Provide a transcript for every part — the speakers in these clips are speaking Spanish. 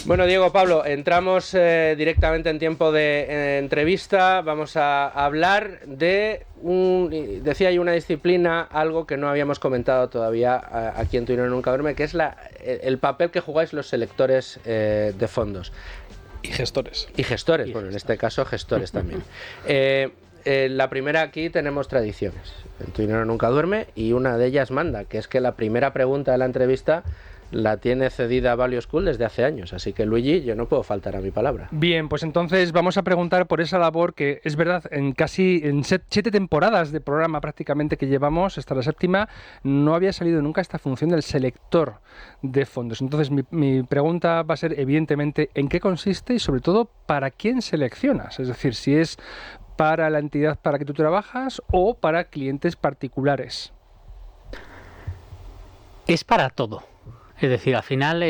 Bueno, Diego, Pablo, entramos directamente en tiempo de entrevista. Vamos a hablar de decía yo, una disciplina, algo que no habíamos comentado todavía aquí en Tu Dinero Nunca Duerme, que es el papel que jugáis los selectores de fondos. Y gestores. Y gestores, bueno, en este caso gestores también. La primera, aquí tenemos tradiciones. En Tu Dinero Nunca Duerme, y una de ellas manda, que es que la primera pregunta de la entrevista la tiene cedida Value School desde hace años, así que, Luigi, yo no puedo faltar a mi palabra. Bien, pues entonces vamos a preguntar por esa labor que es verdad, en 7 temporadas de programa prácticamente que llevamos, hasta la 7ª, no había salido nunca esta función del selector de fondos. Entonces mi pregunta va a ser, evidentemente, ¿en qué consiste y sobre todo para quién seleccionas? Es decir, si es para la entidad para que tú trabajas o para clientes particulares. Es para todo. Es decir, al final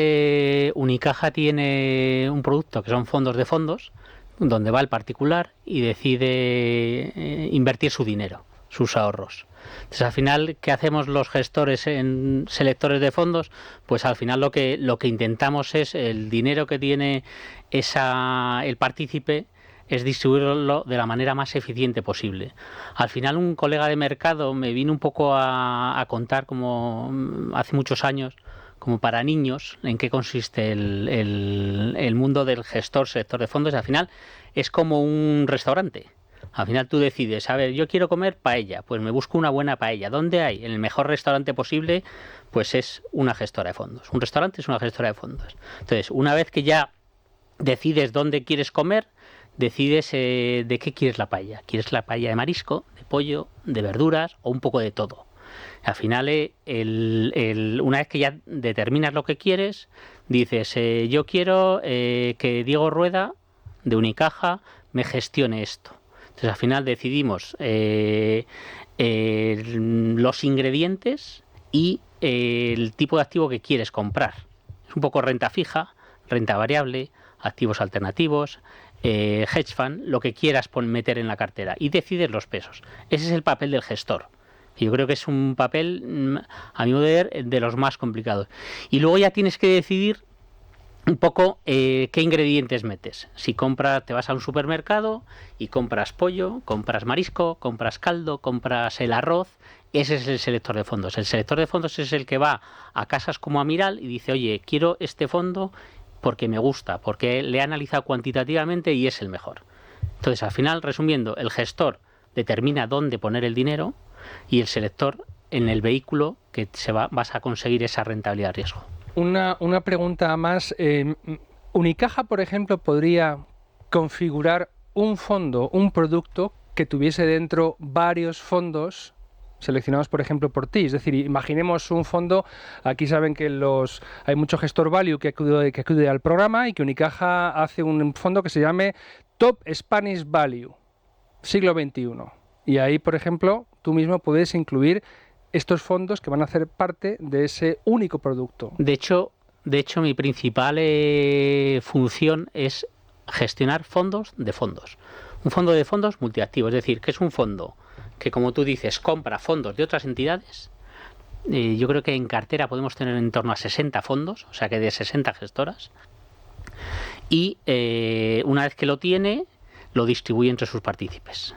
Unicaja tiene un producto que son fondos de fondos, donde va el particular y decide invertir su dinero, sus ahorros. Entonces, al final, ¿qué hacemos los gestores en selectores de fondos? Pues al final lo que intentamos es el dinero que tiene el partícipe, es distribuirlo de la manera más eficiente posible. Al final, un colega de mercado me vino un poco a contar, como hace muchos años, como para niños, en qué consiste el mundo del sector de fondos. Al final es como un restaurante. Al final tú decides, a ver, yo quiero comer paella, pues me busco una buena paella. ¿Dónde hay? En el mejor restaurante posible, pues es una gestora de fondos. Un restaurante es una gestora de fondos. Entonces, una vez que ya decides dónde quieres comer, decides de qué quieres la paella. ¿Quieres la paella de marisco, de pollo, de verduras o un poco de todo? Al final, una vez que ya determinas lo que quieres, dices, yo quiero que Diego Rueda, de Unicaja, me gestione esto. Entonces, al final decidimos los ingredientes y el tipo de activo que quieres comprar. Es un poco renta fija, renta variable, activos alternativos, hedge fund, lo que quieras meter en la cartera, y decides los pesos. Ese es el papel del gestor. Yo creo que es un papel, a mi modo de ver, de los más complicados. Y luego ya tienes que decidir un poco qué ingredientes metes. Si te vas a un supermercado y compras pollo, compras marisco, compras caldo, compras el arroz, ese es el selector de fondos. El selector de fondos es el que va a casas como Amiral y dice, oye, quiero este fondo porque me gusta, porque le he analizado cuantitativamente y es el mejor. Entonces, al final, resumiendo, el gestor determina dónde poner el dinero y el selector en el vehículo que vas a conseguir esa rentabilidad de riesgo. Una pregunta más. Unicaja, por ejemplo, podría configurar un fondo, un producto que tuviese dentro varios fondos seleccionados, por ejemplo, por ti. Es decir, imaginemos un fondo, aquí saben que hay mucho gestor value que acude al programa, y que Unicaja hace un fondo que se llame Top Spanish Value, siglo XXI. Y ahí, por ejemplo, tú mismo puedes incluir estos fondos que van a hacer parte de ese único producto. De hecho, mi principal función es gestionar fondos de fondos. Un fondo de fondos multiactivo, es decir, que es un fondo que, como tú dices, compra fondos de otras entidades. Yo creo que en cartera podemos tener en torno a 60 fondos, o sea que de 60 gestoras. Y una vez que lo tiene, lo distribuye entre sus partícipes.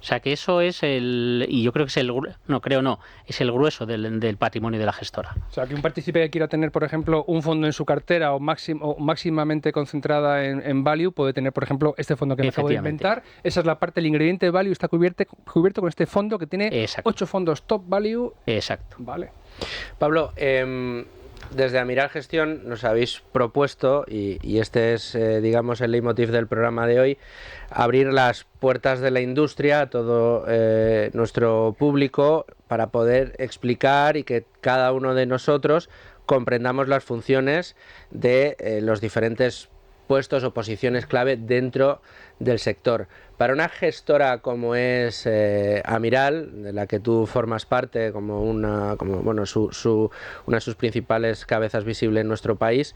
O sea que eso es y yo creo que es es el grueso del patrimonio de la gestora. O sea, que un partícipe que quiera tener, por ejemplo, un fondo en su cartera o máximamente concentrada en value, puede tener, por ejemplo, este fondo que me acabo de inventar. Esa es la parte, el ingrediente de value está cubierto con este fondo que tiene 8 fondos top value. Exacto. Vale. Pablo, desde Amiral Gestión nos habéis propuesto, y este es, digamos, el leitmotiv del programa de hoy, abrir las puertas de la industria a todo nuestro público para poder explicar y que cada uno de nosotros comprendamos las funciones de los diferentes puestos o posiciones clave dentro del sector. Para una gestora como es Amiral, de la que tú formas parte como una de sus principales cabezas visibles en nuestro país,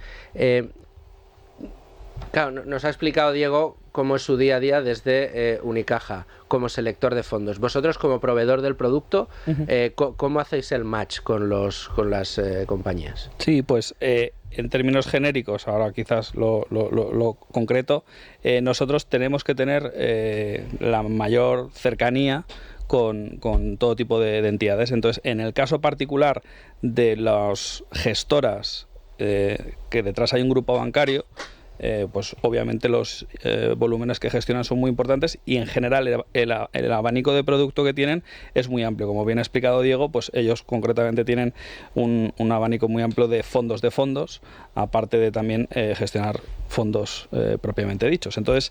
claro, nos ha explicado Diego cómo es su día a día desde Unicaja, como selector de fondos. Vosotros, como proveedor del producto, ¿cómo hacéis el match con las compañías? Sí, pues en términos genéricos, ahora quizás lo concreto, nosotros tenemos que tener la mayor cercanía con todo tipo de entidades. Entonces, en el caso particular de las gestoras, que detrás hay un grupo bancario, pues obviamente los volúmenes que gestionan son muy importantes y en general el abanico de producto que tienen es muy amplio. Como bien ha explicado Diego, pues ellos concretamente tienen un abanico muy amplio de fondos, aparte de también gestionar fondos propiamente dichos. Entonces,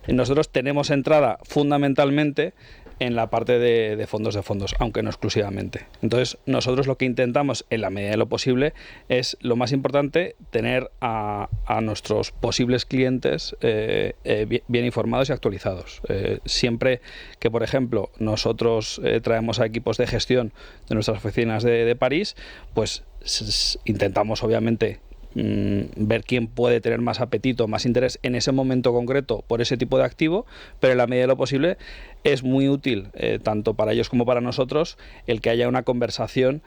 nosotros tenemos entrada fundamentalmente en la parte de fondos, aunque no exclusivamente. Entonces, nosotros lo que intentamos, en la medida de lo posible, es, lo más importante, tener a nuestros posibles clientes bien informados y actualizados. Siempre que, por ejemplo, nosotros traemos a equipos de gestión de nuestras oficinas de París, pues intentamos, obviamente, ver quién puede tener más apetito, más interés en ese momento concreto por ese tipo de activo, pero en la medida de lo posible es muy útil, tanto para ellos como para nosotros, el que haya una conversación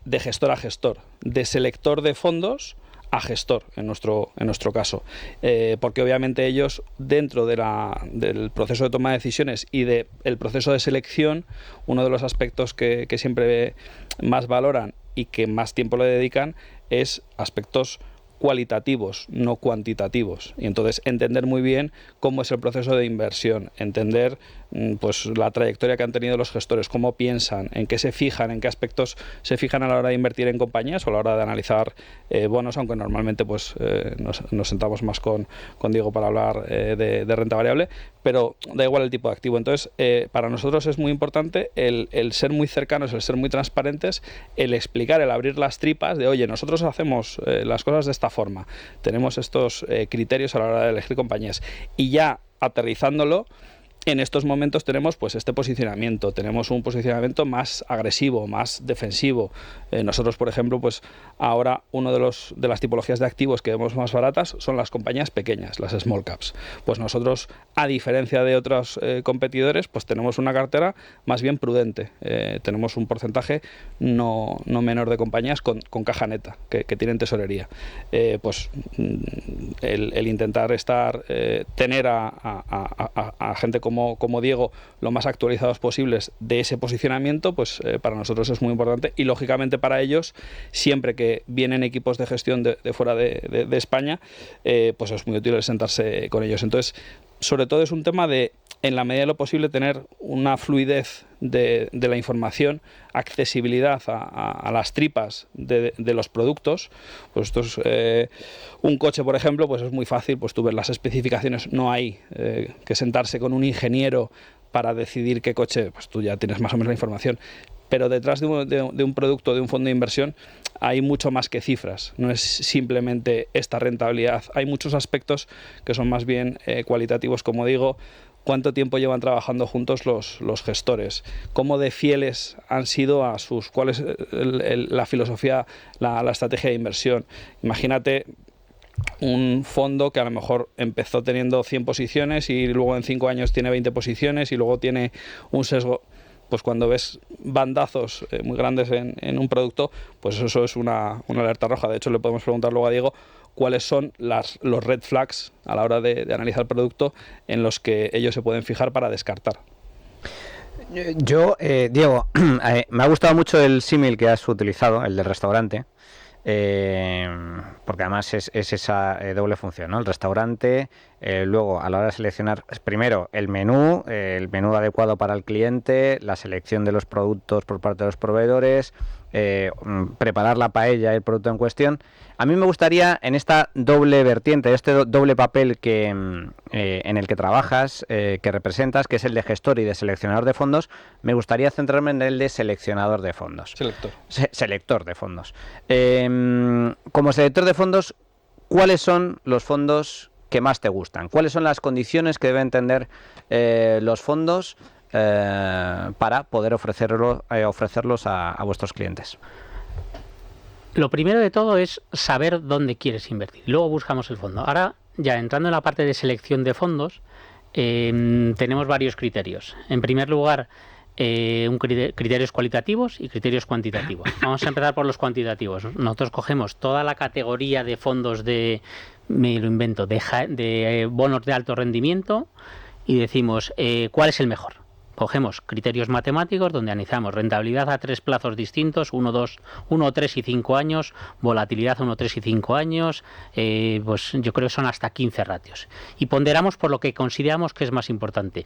de gestor a gestor, de selector de fondos a gestor, en nuestro caso, porque obviamente ellos, dentro del proceso de toma de decisiones y del proceso de selección, uno de los aspectos que siempre más valoran y que más tiempo le dedican es aspectos cualitativos, no cuantitativos. Y entonces entender muy bien cómo es el proceso de inversión, entender pues la trayectoria que han tenido los gestores, cómo piensan, en qué se fijan, en qué aspectos se fijan a la hora de invertir en compañías o a la hora de analizar bonos, aunque normalmente pues nos sentamos más con Diego para hablar de renta variable, pero da igual el tipo de activo. Entonces, para nosotros es muy importante el ser muy cercanos, el ser muy transparentes, el explicar, el abrir las tripas de, oye, nosotros hacemos las cosas de esta forma, tenemos estos criterios a la hora de elegir compañías, y ya aterrizándolo, en estos momentos tenemos pues este posicionamiento, tenemos un posicionamiento más agresivo, más defensivo. Nosotros, por ejemplo, pues ahora uno de las tipologías de activos que vemos más baratas son las compañías pequeñas, las small caps. Pues nosotros, a diferencia de otros competidores, pues tenemos una cartera más bien prudente. Tenemos un porcentaje no menor de compañías con caja neta, que tienen tesorería. Pues el intentar tener a gente como Diego lo más actualizados posibles de ese posicionamiento, pues para nosotros es muy importante, y lógicamente para ellos, siempre que vienen equipos de gestión de fuera de España, pues es muy útil el sentarse con ellos. Entonces, sobre todo es un tema de, en la medida de lo posible, tener una fluidez de la información, accesibilidad a las tripas de los productos. Pues esto es un coche, por ejemplo, pues es muy fácil, pues tú ves las especificaciones, no hay que sentarse con un ingeniero para decidir qué coche, pues tú ya tienes más o menos la información. Pero detrás de un producto, de un fondo de inversión, hay mucho más que cifras. No es simplemente esta rentabilidad. Hay muchos aspectos que son más bien cualitativos, como digo. Cuánto tiempo llevan trabajando juntos los gestores, cómo de fieles han sido a cuál es la filosofía, la estrategia de inversión. Imagínate un fondo que a lo mejor empezó teniendo 100 posiciones y luego en 5 años tiene 20 posiciones y luego tiene un sesgo. Pues cuando ves bandazos muy grandes en un producto, pues eso es una alerta roja. De hecho, le podemos preguntar luego a Diego cuáles son los red flags a la hora de analizar el producto en los que ellos se pueden fijar para descartar. Yo, Diego, me ha gustado mucho el símil que has utilizado, el del restaurante, porque además es esa doble función, ¿no? El restaurante, luego a la hora de seleccionar primero el menú adecuado para el cliente, la selección de los productos por parte de los proveedores, preparar la paella y el producto en cuestión. A mí me gustaría, en esta doble vertiente, este doble papel en el que trabajas, que representas, que es el de gestor y de seleccionador de fondos, me gustaría centrarme en el de seleccionador de fondos. Selector de fondos. Como selector de fondos, ¿cuáles son los fondos que más te gustan? ¿Cuáles son las condiciones que deben tener los fondos para poder ofrecerlos a vuestros clientes? Lo primero de todo es saber dónde quieres invertir. Luego buscamos el fondo. Ahora, ya entrando en la parte de selección de fondos, tenemos varios criterios. En primer lugar, criterios cualitativos y criterios cuantitativos. Vamos a empezar por los cuantitativos. Nosotros cogemos toda la categoría de fondos me lo invento, de bonos de alto rendimiento y decimos cuál es el mejor. Cogemos criterios matemáticos donde analizamos rentabilidad a 3 plazos distintos, 1, 3 y 5 años, volatilidad a 1, 3 y 5 años, pues yo creo que son hasta 15 ratios. Y ponderamos por lo que consideramos que es más importante.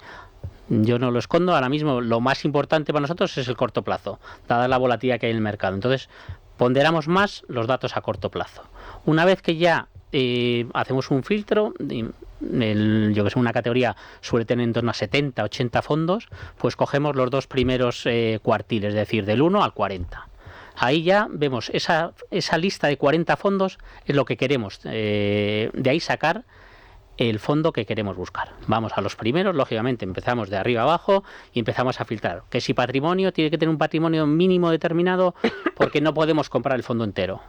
Yo no lo escondo, ahora mismo lo más importante para nosotros es el corto plazo, dada la volatilidad que hay en el mercado. Entonces, ponderamos más los datos a corto plazo. Una vez que ya hacemos un filtro, yo que sé, una categoría suele tener en torno a 70, 80 fondos, pues cogemos los 2 primeros cuartiles, es decir, del 1 al 40. Ahí ya vemos esa lista de 40 fondos, es lo que queremos, de ahí sacar el fondo que queremos buscar. Vamos a los primeros, lógicamente empezamos de arriba abajo y empezamos a filtrar. Que si patrimonio, tiene que tener un patrimonio mínimo determinado porque no podemos comprar el fondo entero.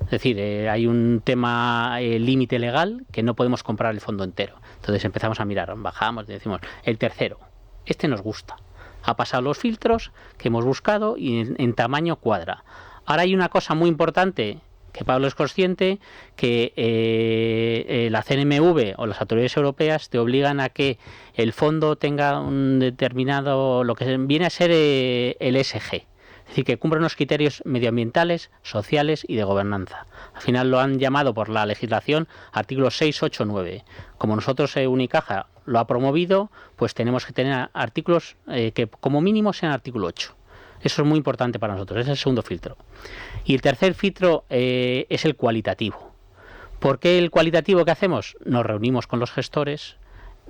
Es decir, hay un tema límite legal que no podemos comprar el fondo entero. Entonces empezamos a mirar, bajamos y decimos, el tercero, este nos gusta. Ha pasado los filtros que hemos buscado y en tamaño cuadra. Ahora hay una cosa muy importante que Pablo es consciente, que la CNMV o las autoridades europeas te obligan a que el fondo tenga un determinado, lo que viene a ser el ESG. Es decir, que cumpla unos criterios medioambientales, sociales y de gobernanza. Al final lo han llamado por la legislación artículos 6, 8, 9. Como nosotros Unicaja lo ha promovido, pues tenemos que tener artículos que como mínimo sean artículo 8. Eso es muy importante para nosotros, ese es el segundo filtro. Y el tercer filtro es el cualitativo. ¿Por qué el cualitativo que hacemos? Nos reunimos con los gestores,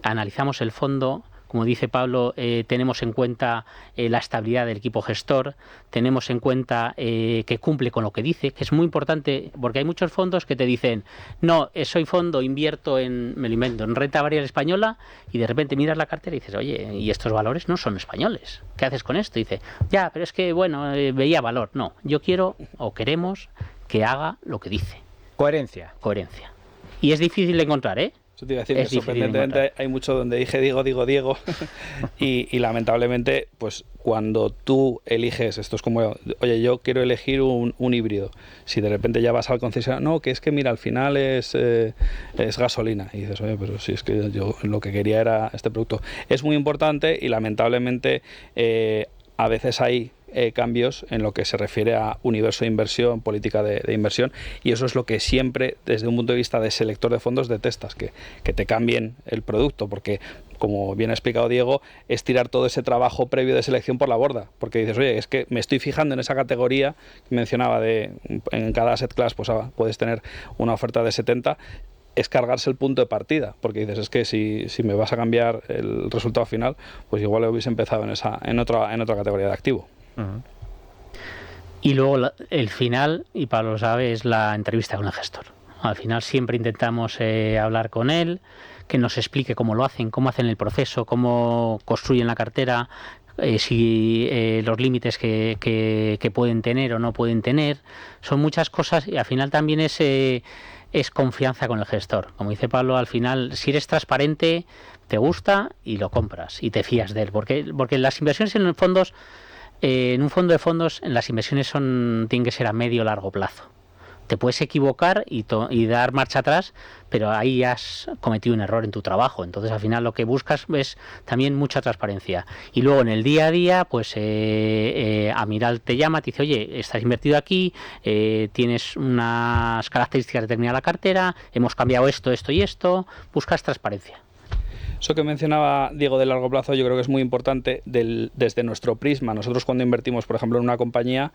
analizamos el fondo. Como dice Pablo, tenemos en cuenta la estabilidad del equipo gestor, tenemos en cuenta que cumple con lo que dice, que es muy importante, porque hay muchos fondos que te dicen, no, soy fondo, invierto me lo invento, en renta variable española, y de repente miras la cartera y dices, oye, y estos valores no son españoles, ¿qué haces con esto? Y dice, ya, pero es que, bueno, veía valor. No, yo quiero o queremos que haga lo que dice. Coherencia. Y es difícil de encontrar, ¿eh? Eso te iba a decir, que sorprendentemente hay mucho donde dije Diego y lamentablemente pues cuando tú eliges, esto es como, oye, yo quiero elegir un híbrido, si de repente ya vas al concesionario, no, que es que mira, al final es gasolina, y dices, oye, pero si es que yo lo que quería era este producto. Es muy importante y lamentablemente a veces hay cambios en lo que se refiere a universo de inversión, política de inversión, y eso es lo que siempre, desde un punto de vista de selector de fondos, detestas, que te cambien el producto, porque, como bien ha explicado Diego, es tirar todo ese trabajo previo de selección por la borda, porque dices, oye, es que me estoy fijando en esa categoría que mencionaba, en cada asset class pues puedes tener una oferta de 70, es cargarse el punto de partida, porque dices, es que si me vas a cambiar el resultado final, pues igual hubiese empezado en otra categoría de activo. Uh-huh. Y luego el final, y Pablo lo sabe, es la entrevista con el gestor. Al final siempre intentamos hablar con él, que nos explique cómo lo hacen, cómo hacen el proceso, cómo construyen la cartera, si los límites que pueden tener o no pueden tener. Son muchas cosas y al final también es confianza con el gestor. Como dice Pablo, al final, si eres transparente, te gusta y lo compras y te fías de él. Porque las inversiones en fondos, en un fondo de fondos, las inversiones tienen que ser a medio o largo plazo. Te puedes equivocar y dar marcha atrás, pero ahí has cometido un error en tu trabajo. Entonces, al final, lo que buscas es también mucha transparencia. Y luego, en el día a día, pues Amiral te llama, te dice, oye, estás invertido aquí, tienes unas características determinadas de la cartera, hemos cambiado esto, esto y esto. Buscas transparencia. Eso que mencionaba Diego de largo plazo, yo creo que es muy importante desde nuestro prisma. Nosotros, cuando invertimos, por ejemplo, en una compañía,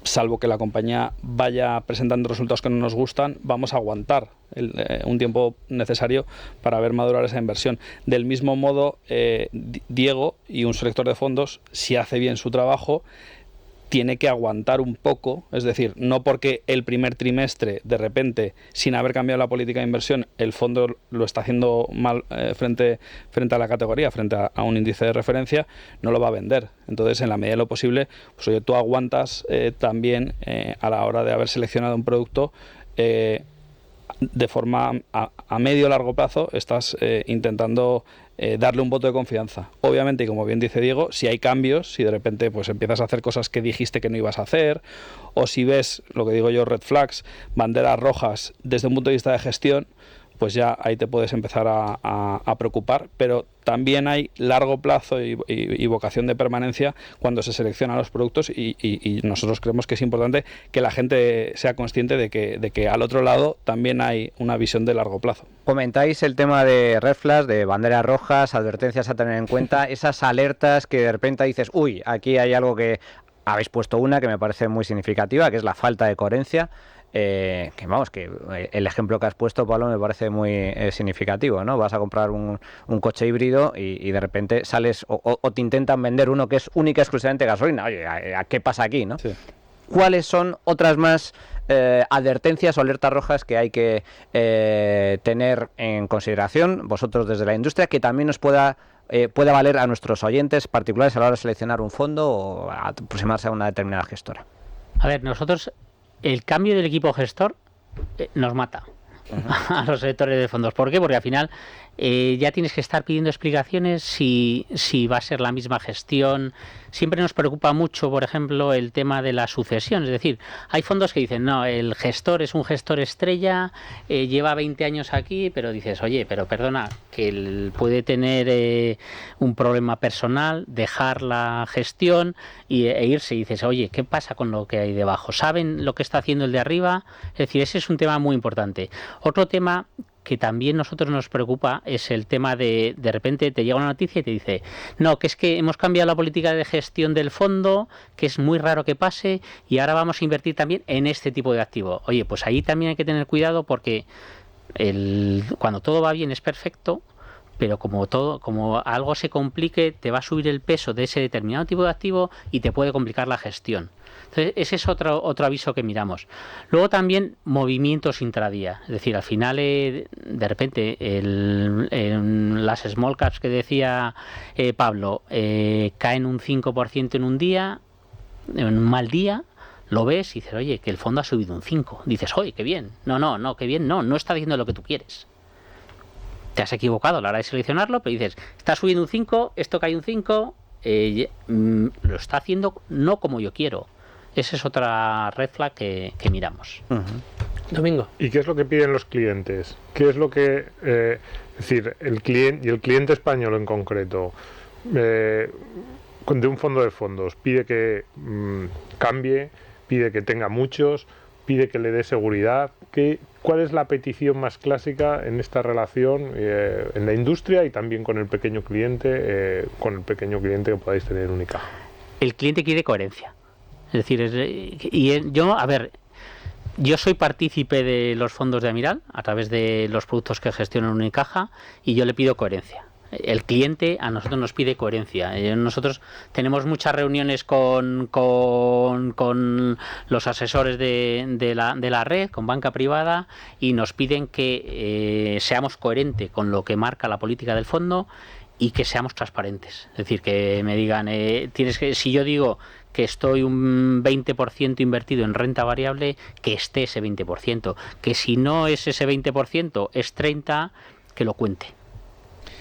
salvo que la compañía vaya presentando resultados que no nos gustan, vamos a aguantar un tiempo necesario para ver madurar esa inversión. Del mismo modo, Diego y un selector de fondos, si hace bien su trabajo, tiene que aguantar un poco, es decir, no porque el primer trimestre, de repente, sin haber cambiado la política de inversión, el fondo lo está haciendo mal frente a la categoría, frente a un índice de referencia, no lo va a vender. Entonces, en la medida de lo posible, pues oye, tú aguantas también a la hora de haber seleccionado un producto, de forma a medio o largo plazo estás intentando darle un voto de confianza. Obviamente, y como bien dice Diego, si hay cambios, si de repente pues empiezas a hacer cosas que dijiste que no ibas a hacer, o si ves, lo que digo yo, red flags, banderas rojas desde un punto de vista de gestión, pues ya ahí te puedes empezar a preocupar, pero también hay largo plazo y vocación de permanencia cuando se seleccionan los productos y nosotros creemos que es importante que la gente sea consciente de que al otro lado también hay una visión de largo plazo. Comentáis el tema de red flags, de banderas rojas, advertencias a tener en cuenta, esas alertas que de repente dices, uy, aquí hay algo que habéis puesto una que me parece muy significativa, que es la falta de coherencia. Que vamos, que el ejemplo que has puesto, Pablo, me parece muy significativo, ¿no? Vas a comprar un coche híbrido y de repente sales o te intentan vender uno que es única y exclusivamente gasolina. Oye, ¿qué pasa aquí, no? Sí. ¿Cuáles son otras más advertencias o alertas rojas que hay que tener en consideración vosotros desde la industria que también nos pueda valer a nuestros oyentes particulares a la hora de seleccionar un fondo o aproximarse a una determinada gestora? A ver, nosotros el cambio del equipo gestor nos mata a los sectores de fondos. ¿Por qué? Porque al final ya tienes que estar pidiendo explicaciones si va a ser la misma gestión. Siempre nos preocupa mucho, por ejemplo, el tema de la sucesión. Es decir, hay fondos que dicen, no, el gestor es un gestor estrella, lleva 20 años aquí, pero dices, oye, pero perdona, que él puede tener un problema personal, dejar la gestión e irse. Y dices, oye, ¿qué pasa con lo que hay debajo? ¿Saben lo que está haciendo el de arriba? Es decir, ese es un tema muy importante. Otro tema que también nosotros nos preocupa es el tema de repente te llega una noticia y te dice, no, que es que hemos cambiado la política de gestión del fondo, que es muy raro que pase y ahora vamos a invertir también en este tipo de activo. Oye, pues ahí también hay que tener cuidado porque cuando todo va bien es perfecto, pero como algo se complique, te va a subir el peso de ese determinado tipo de activo y te puede complicar la gestión. Entonces, ese es otro aviso que miramos. Luego también movimientos intradía. Es decir, al final, de repente, las small caps que decía Pablo, caen un 5% en un día, en un mal día, lo ves y dices, oye, que el fondo ha subido un 5%. Dices, oye, qué bien. No, qué bien. No está diciendo lo que tú quieres. Te has equivocado a la hora de seleccionarlo, pero dices, está subiendo un 5, esto cae un 5, lo está haciendo no como yo quiero. Esa es otra red flag que miramos. Uh-huh. Domingo. ¿Y qué es lo que piden los clientes? ¿Qué es lo que... es decir, el cliente español en concreto, de un fondo de fondos, pide que cambie, pide que tenga muchos, pide que le dé seguridad? ¿Cuál es la petición más clásica en esta relación en la industria y también con el pequeño cliente que podáis tener en Unicaja? El cliente quiere coherencia. Es decir, yo soy partícipe de los fondos de Amiral a través de los productos que gestionan Unicaja y yo le pido coherencia. El cliente a nosotros nos pide coherencia. Nosotros tenemos muchas reuniones con los asesores de la red, con banca privada, y nos piden que seamos coherentes con lo que marca la política del fondo y que seamos transparentes. Es decir, que me digan, si yo digo que estoy un 20% invertido en renta variable, que esté ese 20%. Que si no es ese 20%, es 30%, que lo cuente.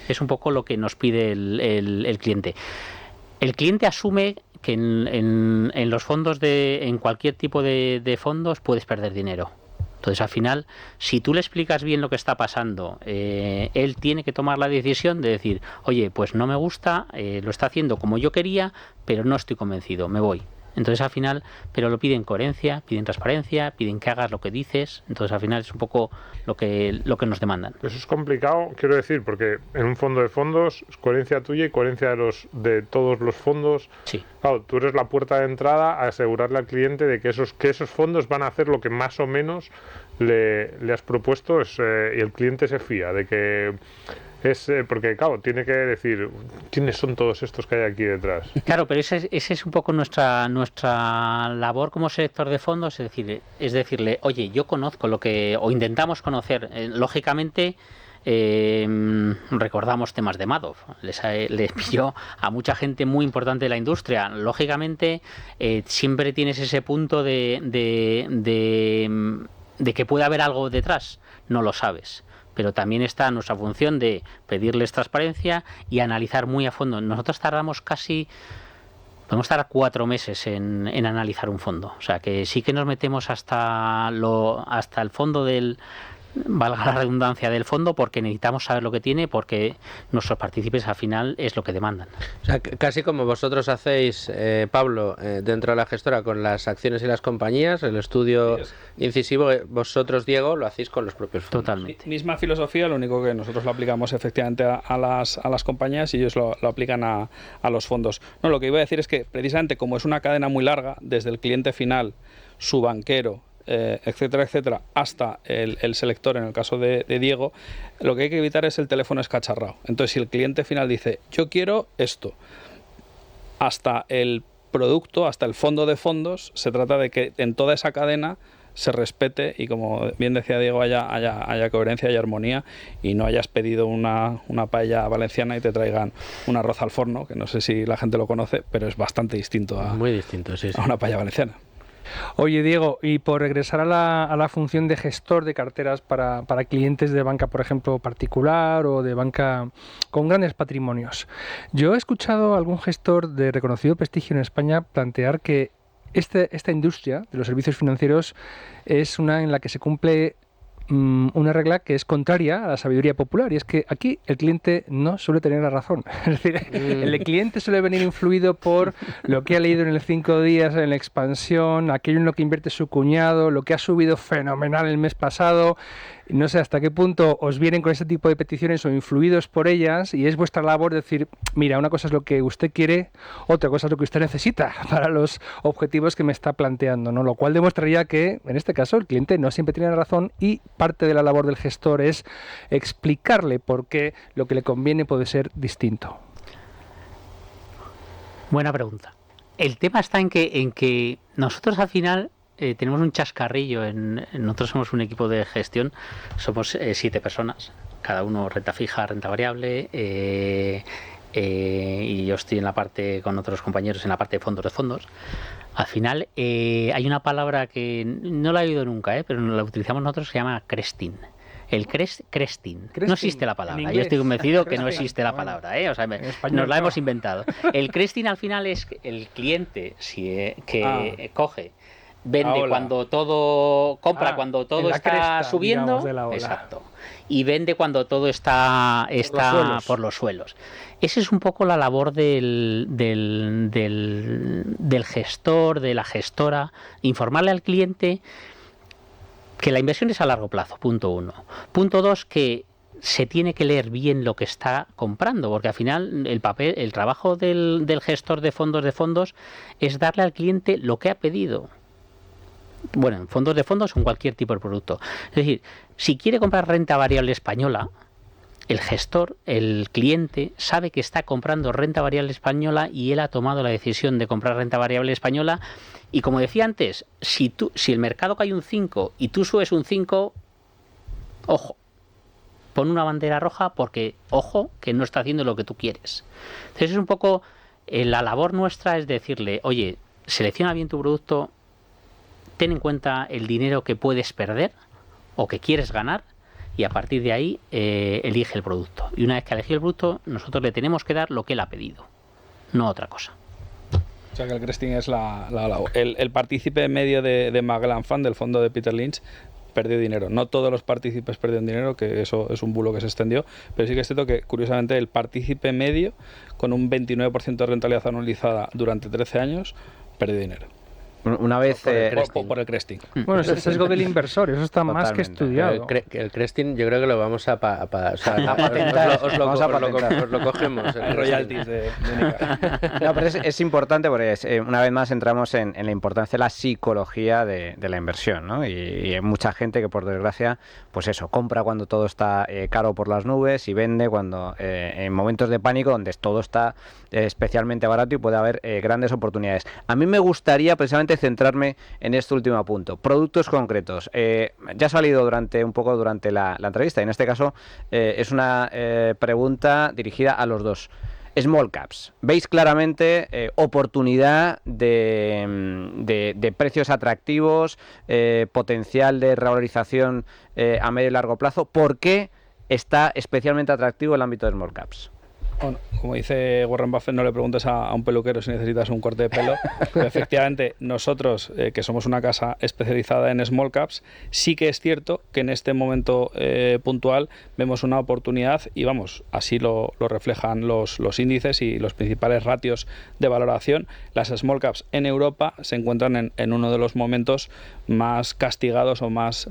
Es un poco lo que nos pide el cliente. El cliente asume que en los fondos, en cualquier tipo de fondos, puedes perder dinero. Entonces, al final, si tú le explicas bien lo que está pasando, él tiene que tomar la decisión de decir, oye, pues no me gusta, lo está haciendo como yo quería, pero no estoy convencido, me voy. Entonces, al final, pero lo piden coherencia, piden transparencia, piden que hagas lo que dices. Entonces, al final, es un poco lo que nos demandan. Eso es complicado, quiero decir, porque en un fondo de fondos es coherencia tuya y coherencia de todos los fondos. Sí. Claro, tú eres la puerta de entrada a asegurarle al cliente de que esos fondos van a hacer lo que más o menos le has propuesto y el cliente se fía de que... porque, claro, tiene que decir quiénes son todos estos que hay aquí detrás. Claro, pero ese es un poco nuestra labor como selector de fondos, es decirle, oye, yo conozco o intentamos conocer, lógicamente, recordamos temas de Madoff, le pilló a mucha gente muy importante de la industria. Lógicamente, siempre tienes ese punto de que puede haber algo detrás. no lo sabes. Pero también está nuestra función de pedirles transparencia y analizar muy a fondo. Nosotros podemos tardar 4 meses en analizar un fondo. O sea que sí que nos metemos hasta el fondo valga la redundancia, del fondo, porque necesitamos saber lo que tiene, porque nuestros partícipes al final es lo que demandan. O sea, casi como vosotros hacéis, Pablo, dentro de la gestora con las acciones y las compañías, el estudio incisivo, vosotros, Diego, lo hacéis con los propios fondos. Totalmente. Sí, misma filosofía, lo único que nosotros lo aplicamos efectivamente a las compañías y ellos lo aplican a los fondos. No, lo que iba a decir es que precisamente como es una cadena muy larga, desde el cliente final, su banquero, etcétera, etcétera, hasta el selector, en el caso de Diego, lo que hay que evitar es el teléfono escacharrado. Entonces, si el cliente final dice, yo quiero esto, hasta el producto, hasta el fondo de fondos, se trata de que en toda esa cadena se respete y, como bien decía Diego, haya coherencia y armonía, y no hayas pedido una paella valenciana y te traigan un arroz al forno, que no sé si la gente lo conoce, pero es bastante distinto Muy distinto, sí. a una paella valenciana. Oye, Diego, y por regresar a la función de gestor de carteras para clientes de banca, por ejemplo, particular o de banca con grandes patrimonios. Yo he escuchado a algún gestor de reconocido prestigio en España plantear que esta industria de los servicios financieros es una en la que se cumple una regla que es contraria a la sabiduría popular, y es que aquí el cliente no suele tener la razón. Es decir, el cliente suele venir influido por lo que ha leído en el 5 días en la expansión, aquello en lo que invierte su cuñado, lo que ha subido fenomenal el mes pasado. No sé hasta qué punto os vienen con este tipo de peticiones o influidos por ellas, y es vuestra labor decir, mira, una cosa es lo que usted quiere, otra cosa es lo que usted necesita para los objetivos que me está planteando, ¿no? Lo cual demostraría que, en este caso, el cliente no siempre tiene razón, y parte de la labor del gestor es explicarle por qué lo que le conviene puede ser distinto. Buena pregunta. El tema está en que nosotros al final tenemos un chascarrillo. Nosotros somos un equipo de gestión, somos 7 personas, cada uno renta fija, renta variable, y yo estoy en la parte, con otros compañeros, en la parte de fondos. Al final hay una palabra que no la he oído nunca, pero la utilizamos nosotros, que se llama cresting. El cresting. No existe la palabra. Yo estoy convencido que no existe la palabra. O sea, nos la hemos inventado. El cresting al final es el cliente que coge, vende cuando todo, compra cuando todo está cresta, subiendo, digamos, exacto, y vende cuando todo está por los suelos. Esa es un poco la labor del gestor, de la gestora, informarle al cliente que la inversión es a largo plazo, punto 1. Punto 2, que se tiene que leer bien lo que está comprando, porque al final el trabajo del gestor de fondos es darle al cliente lo que ha pedido. Bueno, en fondos de fondos o en cualquier tipo de producto. Es decir, si quiere comprar renta variable española, el gestor, el cliente, sabe que está comprando renta variable española y él ha tomado la decisión de comprar renta variable española. Y como decía antes, si el mercado cae un 5 y tú subes un 5, ojo, pon una bandera roja, porque ojo que no está haciendo lo que tú quieres. Entonces es un poco la labor nuestra, es decirle, oye, selecciona bien tu producto, ten en cuenta el dinero que puedes perder o que quieres ganar, y a partir de ahí elige el producto. Y una vez que ha elegido el producto, nosotros le tenemos que dar lo que él ha pedido, no otra cosa. O sea que el cresting es el partícipe medio de Magellan Fund, del fondo de Peter Lynch, perdió dinero. No todos los partícipes perdieron dinero, que eso es un bulo que se extendió, pero sí que es cierto que, curiosamente, el partícipe medio, con un 29% de rentabilidad anualizada durante 13 años, perdió dinero. Una vez por el cresting. Bueno, es el sesgo del inversor, eso está más que estudiado. El cresting yo creo que lo vamos a patentar. Os lo cogemos. El royalties de Nica. No, pero es importante porque una vez más entramos en la importancia de la psicología de la inversión, ¿no? Y hay mucha gente que, por desgracia, pues eso, compra cuando todo está caro por las nubes y vende cuando en momentos de pánico, donde todo está especialmente barato y puede haber grandes oportunidades. A mí me gustaría precisamente centrarme en este último punto, productos concretos. Ya ha salido durante la entrevista, y en este caso es una pregunta dirigida a los dos. Small caps. ¿Veis claramente oportunidad de precios atractivos, potencial de revalorización a medio y largo plazo? ¿Por qué está especialmente atractivo el ámbito de small caps? Bueno, como dice Warren Buffett, no le preguntes a un peluquero si necesitas un corte de pelo. Pero efectivamente, nosotros, que somos una casa especializada en small caps, sí que es cierto que en este momento puntual vemos una oportunidad y vamos, así lo reflejan los índices y los principales ratios de valoración. Las small caps en Europa se encuentran en uno de los momentos más castigados o más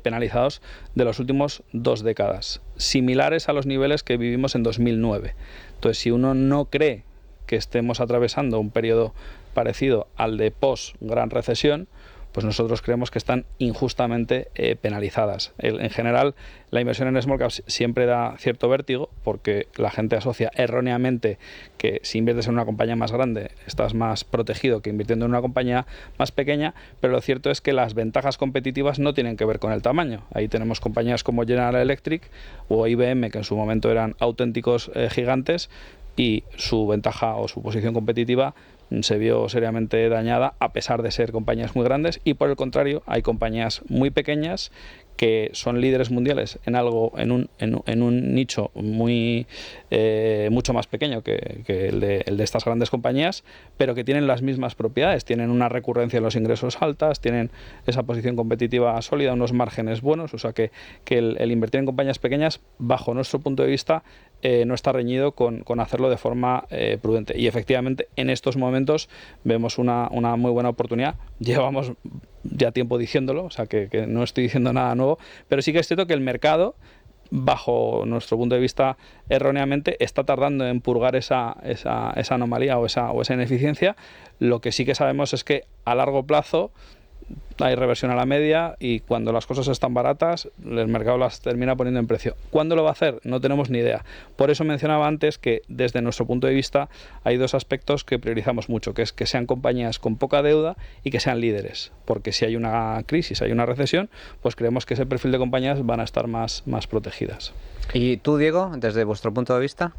penalizados de los últimos 2 décadas, similares a los niveles que vivimos en 2009. Entonces, si uno no cree que estemos atravesando un periodo parecido al de post-gran recesión, pues nosotros creemos que están injustamente penalizadas. En general, la inversión en small caps siempre da cierto vértigo porque la gente asocia erróneamente que si inviertes en una compañía más grande estás más protegido que invirtiendo en una compañía más pequeña, pero lo cierto es que las ventajas competitivas no tienen que ver con el tamaño. Ahí tenemos compañías como General Electric o IBM, que en su momento eran auténticos gigantes, y su ventaja o su posición competitiva se vio seriamente dañada a pesar de ser compañías muy grandes, y por el contrario hay compañías muy pequeñas que son líderes mundiales en algo, en un nicho muy mucho más pequeño que el de estas grandes compañías, pero que tienen las mismas propiedades, tienen una recurrencia en los ingresos altas, tienen esa posición competitiva sólida, unos márgenes buenos, o sea que el invertir en compañías pequeñas, bajo nuestro punto de vista, no está reñido con hacerlo de forma prudente. Y efectivamente en estos momentos vemos una muy buena oportunidad. Llevamos ya tiempo diciéndolo, o sea que no estoy diciendo nada nuevo, pero sí que es cierto que el mercado, bajo nuestro punto de vista erróneamente, está tardando en purgar esa anomalía o esa ineficiencia. Lo que sí que sabemos es que a largo plazo hay reversión a la media y cuando las cosas están baratas el mercado las termina poniendo en precio. ¿Cuándo lo va a hacer? No tenemos ni idea. Por eso mencionaba antes que desde nuestro punto de vista hay 2 aspectos que priorizamos mucho, que es que sean compañías con poca deuda y que sean líderes, porque si hay una crisis, hay una recesión, pues creemos que ese perfil de compañías van a estar más protegidas. ¿Y tú, Diego, desde vuestro punto de vista?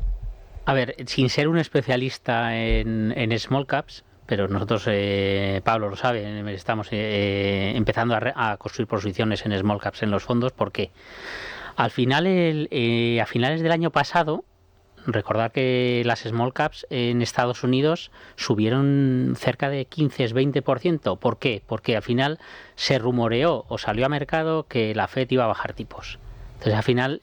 A ver, sin ser un especialista en small caps, pero nosotros, Pablo lo sabe, estamos empezando a construir posiciones en small caps en los fondos, porque al final, a finales del año pasado, recordar que las small caps en Estados Unidos subieron cerca de 15-20%. ¿Por qué? Porque al final se rumoreó o salió a mercado que la Fed iba a bajar tipos. Entonces al final,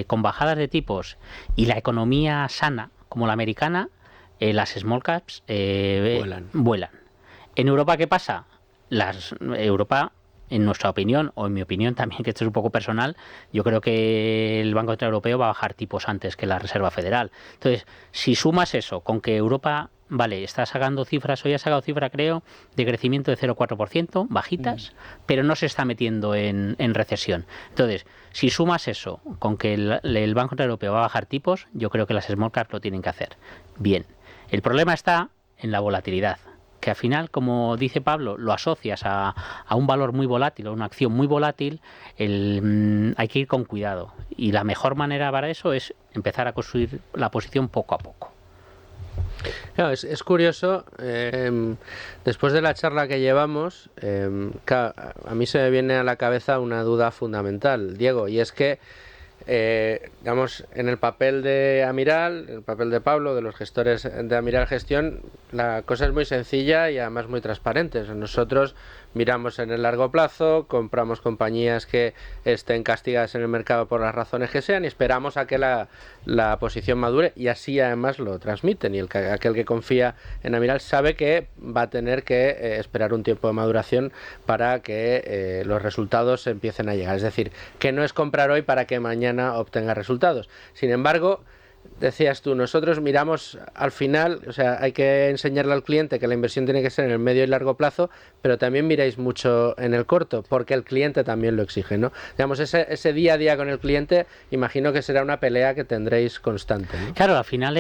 con bajadas de tipos y la economía sana como la americana, las small caps vuelan. ¿En Europa qué pasa? Europa, en nuestra opinión, o en mi opinión también, que esto es un poco personal, yo creo que el Banco Central Europeo va a bajar tipos antes que la Reserva Federal. Entonces, si sumas eso con que Europa, vale, está sacando cifras, hoy ha sacado cifra, creo, de crecimiento de 0,4%, bajitas, pero no se está metiendo en recesión. Entonces, si sumas eso con que el Banco Central Europeo va a bajar tipos, yo creo que las small caps lo tienen que hacer bien. El problema está en la volatilidad, que al final, como dice Pablo, lo asocias a un valor muy volátil, a una acción muy volátil, hay que ir con cuidado. Y la mejor manera para eso es empezar a construir la posición poco a poco. Claro, es curioso, después de la charla que llevamos, a mí se me viene a la cabeza una duda fundamental, Diego, y es que digamos, en el papel de Amiral, el papel de Pablo, de los gestores de Amiral Gestión, la cosa es muy sencilla y además muy transparente. Nosotros miramos en el largo plazo, compramos compañías que estén castigadas en el mercado por las razones que sean y esperamos a que la posición madure, y así además lo transmiten, y aquel que confía en Amiral sabe que va a tener que esperar un tiempo de maduración para que los resultados empiecen a llegar. Es decir, que no es comprar hoy para que mañana obtenga resultados. Sin embargo, decías tú, nosotros miramos al final, o sea, hay que enseñarle al cliente que la inversión tiene que ser en el medio y largo plazo, pero también miráis mucho en el corto, porque el cliente también lo exige, ¿no? Digamos, ese día a día con el cliente, imagino que será una pelea que tendréis constante, ¿no? Claro, al final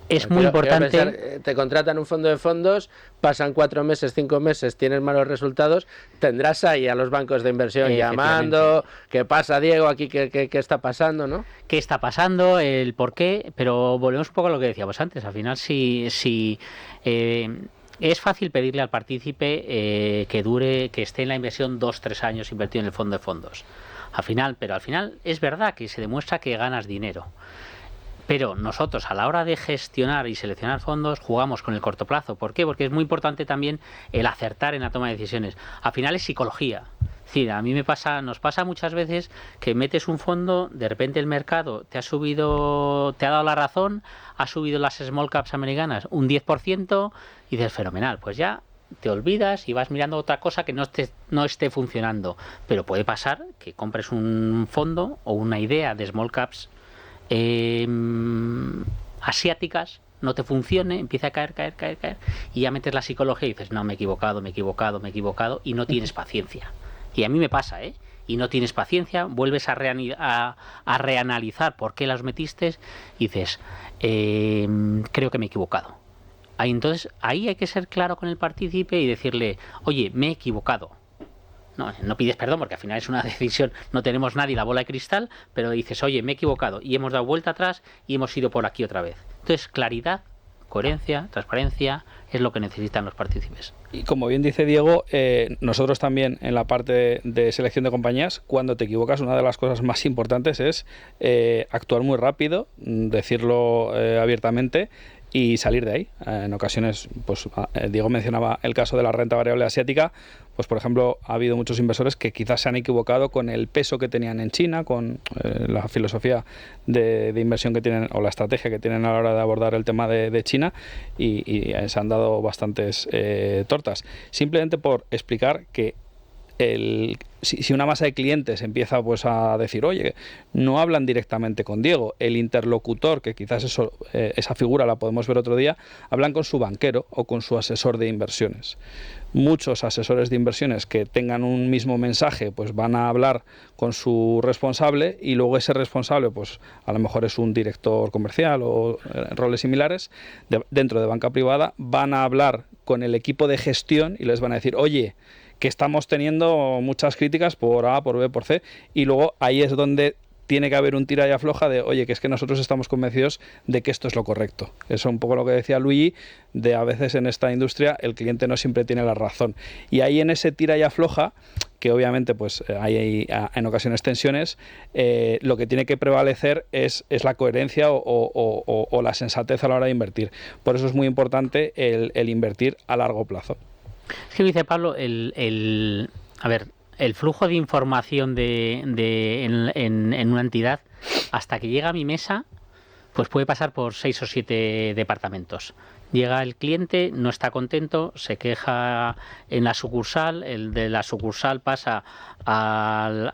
Es muy importante. Quiero pensar, te contratan un fondo de fondos, pasan 4 meses, 5 meses, tienes malos resultados, tendrás ahí a los bancos de inversión llamando, ¿qué pasa, Diego? Aquí, ¿qué está pasando, no? ¿Qué está pasando? El por qué. Pero volvemos un poco a lo que decíamos antes. Al final, es fácil pedirle al partícipe que esté en la inversión 2-3 años invertido en el fondo de fondos. Pero al final es verdad que se demuestra que ganas dinero. Pero nosotros a la hora de gestionar y seleccionar fondos jugamos con el corto plazo. ¿Por qué? Porque es muy importante también el acertar en la toma de decisiones. Al final es psicología. Es decir, a mí nos pasa muchas veces que metes un fondo, de repente el mercado te ha dado la razón, ha subido las small caps americanas un 10% y dices, fenomenal, pues ya te olvidas y vas mirando otra cosa que no esté funcionando. Pero puede pasar que compres un fondo o una idea de small caps asiáticas, no te funcione, empieza a caer y ya metes la psicología y dices, no, me he equivocado y no tienes paciencia. Y a mí me pasa, y no tienes paciencia, vuelves a reanalizar por qué las metiste y dices, creo que me he equivocado. Entonces ahí hay que ser claro con el partícipe y decirle, oye, me he equivocado. No pides perdón porque al final es una decisión, no tenemos nadie la bola de cristal, pero dices, oye, me he equivocado y hemos dado vuelta atrás y hemos ido por aquí otra vez. Entonces, claridad, coherencia, transparencia es lo que necesitan los partícipes. Y como bien dice Diego, nosotros también en la parte de selección de compañías, cuando te equivocas, una de las cosas más importantes es actuar muy rápido, decirlo abiertamente y salir de ahí. En ocasiones, pues Diego mencionaba el caso de la renta variable asiática, pues por ejemplo ha habido muchos inversores que quizás se han equivocado con el peso que tenían en China, con la filosofía de inversión que tienen o la estrategia que tienen a la hora de abordar el tema de China y se han dado bastantes tortas. Simplemente por explicar que si una masa de clientes empieza pues a decir, oye, no hablan directamente con Diego, el interlocutor, que quizás esa figura la podemos ver otro día, hablan con su banquero o con su asesor de inversiones. Muchos asesores de inversiones que tengan un mismo mensaje pues van a hablar con su responsable y luego ese responsable pues a lo mejor es un director comercial o roles similares dentro de banca privada, van a hablar con el equipo de gestión y les van a decir, oye, que estamos teniendo muchas críticas por A, por B, por C, y luego ahí es donde tiene que haber un tira y afloja de, oye, que es que nosotros estamos convencidos de que esto es lo correcto. Eso es un poco lo que decía Luigi, de a veces en esta industria el cliente no siempre tiene la razón. Y ahí en ese tira y afloja, que obviamente pues hay en ocasiones tensiones, lo que tiene que prevalecer es la coherencia o la sensatez a la hora de invertir. Por eso es muy importante el invertir a largo plazo. Es que dice Pablo, el flujo de información en una entidad hasta que llega a mi mesa, pues puede pasar por 6 o 7 departamentos. Llega el cliente, no está contento, se queja en la sucursal, el de la sucursal pasa al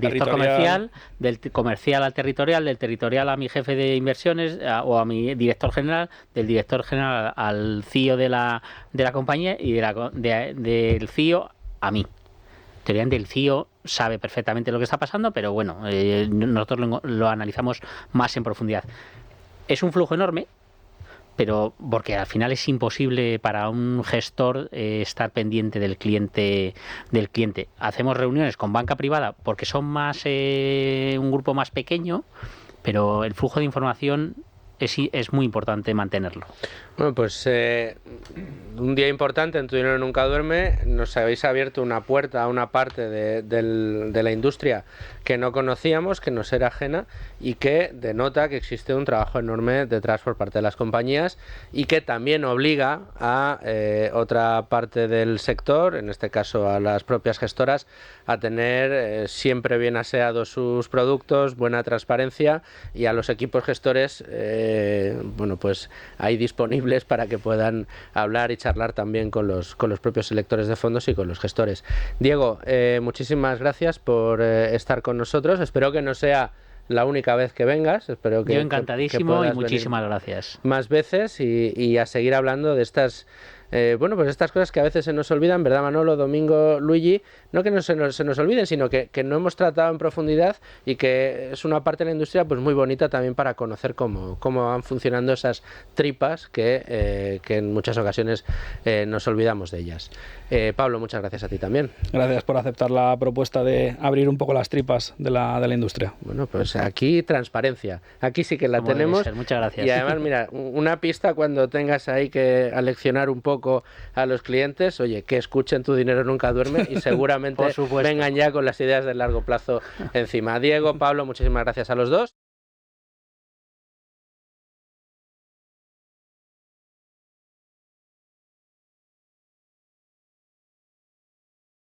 director comercial, del comercial al territorial, del territorial a mi jefe de inversiones o a mi director general, del director general al CEO de la compañía y del CEO a mí. Teóricamente el CEO sabe perfectamente lo que está pasando, pero bueno, nosotros lo analizamos más en profundidad. Es un flujo enorme, pero porque al final es imposible para un gestor estar pendiente del cliente. Hacemos reuniones con banca privada porque son más un grupo más pequeño, pero el flujo de información es muy importante mantenerlo. Bueno, pues un día importante en Tu Dinero Nunca Duerme. Nos habéis abierto una puerta a una parte de la industria que no conocíamos, que nos era ajena y que denota que existe un trabajo enorme detrás por parte de las compañías y que también obliga a otra parte del sector, en este caso a las propias gestoras, a tener siempre bien aseados sus productos, buena transparencia y a los equipos gestores pues ahí disponibles para que puedan hablar y charlar también con los propios selectores de fondos y con los gestores. Diego, muchísimas gracias por estar con nosotros. Espero que no sea la única vez que vengas. Espero que, yo encantadísimo y muchísimas gracias. Más veces y a seguir hablando de estas Bueno, pues estas cosas que a veces se nos olvidan, ¿verdad, Manolo, Domingo, Luigi? No que no se nos olviden, sino que no hemos tratado en profundidad y que es una parte de la industria pues muy bonita también para conocer cómo van funcionando esas tripas que en muchas ocasiones nos olvidamos de ellas. Pablo, muchas gracias a ti también. Gracias por aceptar la propuesta de abrir un poco las tripas de la industria. Bueno, pues aquí transparencia. Aquí sí que la Como debe tenemos. ser. Muchas gracias. Y además, mira, una pista cuando tengas ahí que aleccionar un poco a los clientes, oye, que escuchen Tu dinero nunca duerme y seguramente Por supuesto. vengan ya con las ideas de largo plazo encima. Diego, Pablo, muchísimas gracias a los dos.